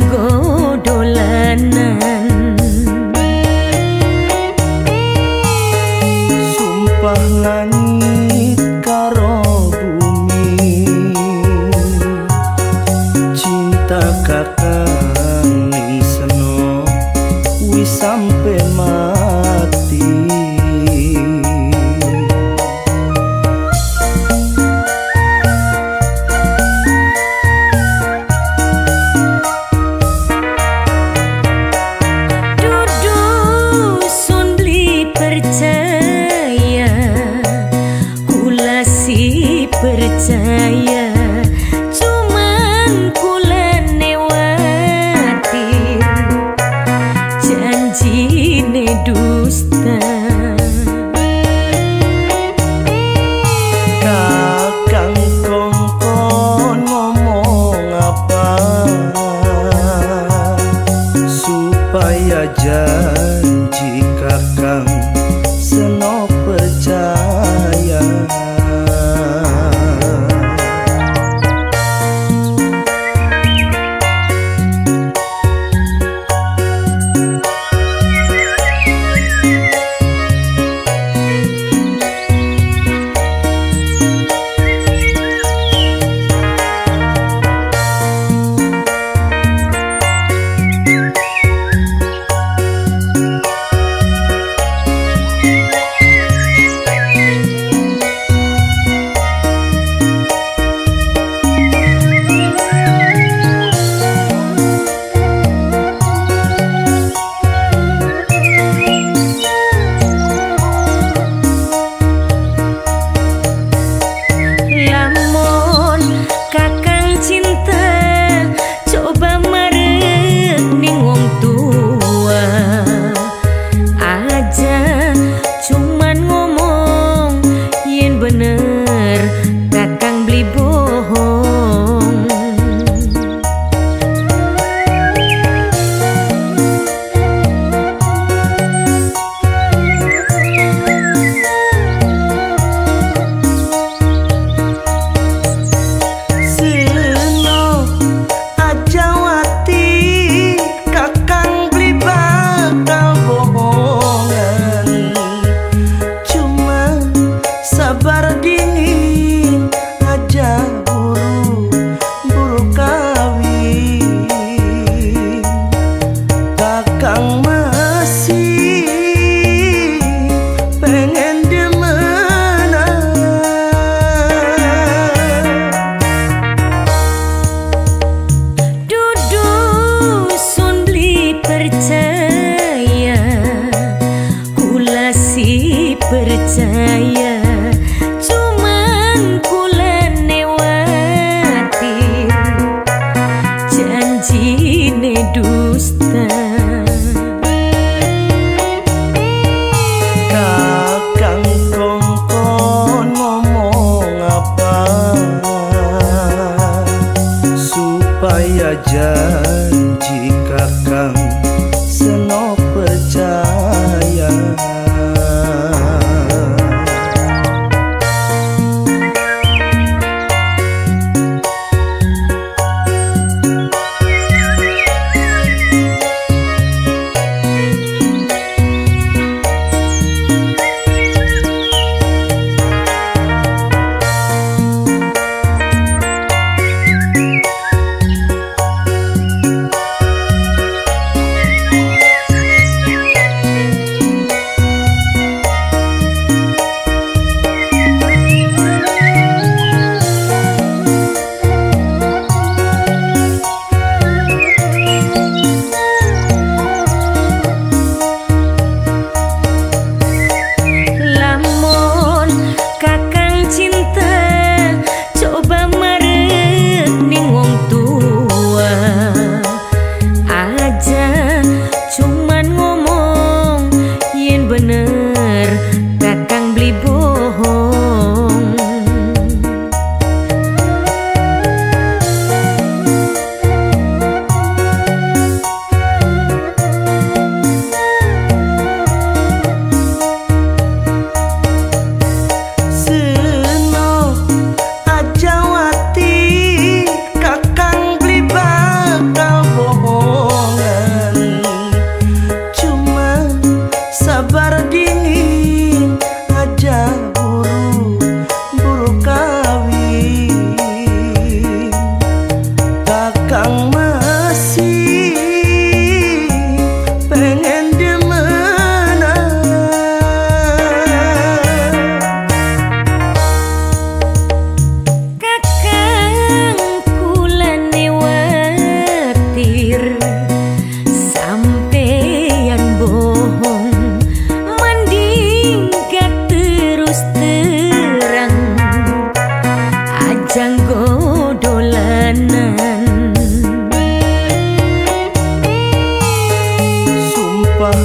uga dolanan. Sumpah langit karo bumi, cinta kakang ning seno wis sampe mati. Percaya cuman kula newatir janjine dusta. Kakang kongkon ngomong apa supaya janji kakang seno percaya. Bener kakang beli bohong. Seno ajawati kakang beli bakal bohongan, cuma sabar dingin aja buru kawin. Kakang masih pengen demenan. Dudu sun beli percaya kula si percaya cuman kula newatir janjine dusta. Kakang kongkon ngomong apa supaya janji kakang seno percaya.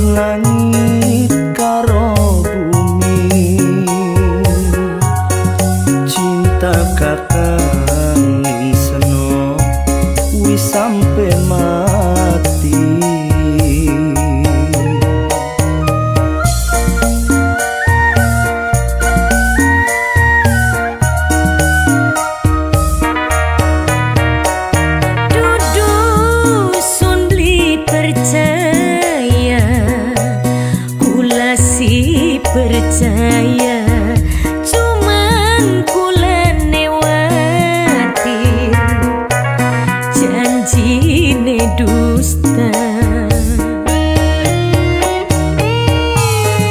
langit karo bumi, cinta kakang ning seno wis sampe mati. Percaya cuman kula newatir janjine dusta.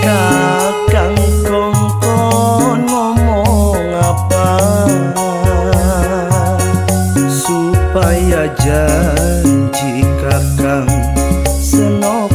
Kakang kongkon ngomong apa supaya janji kakang seno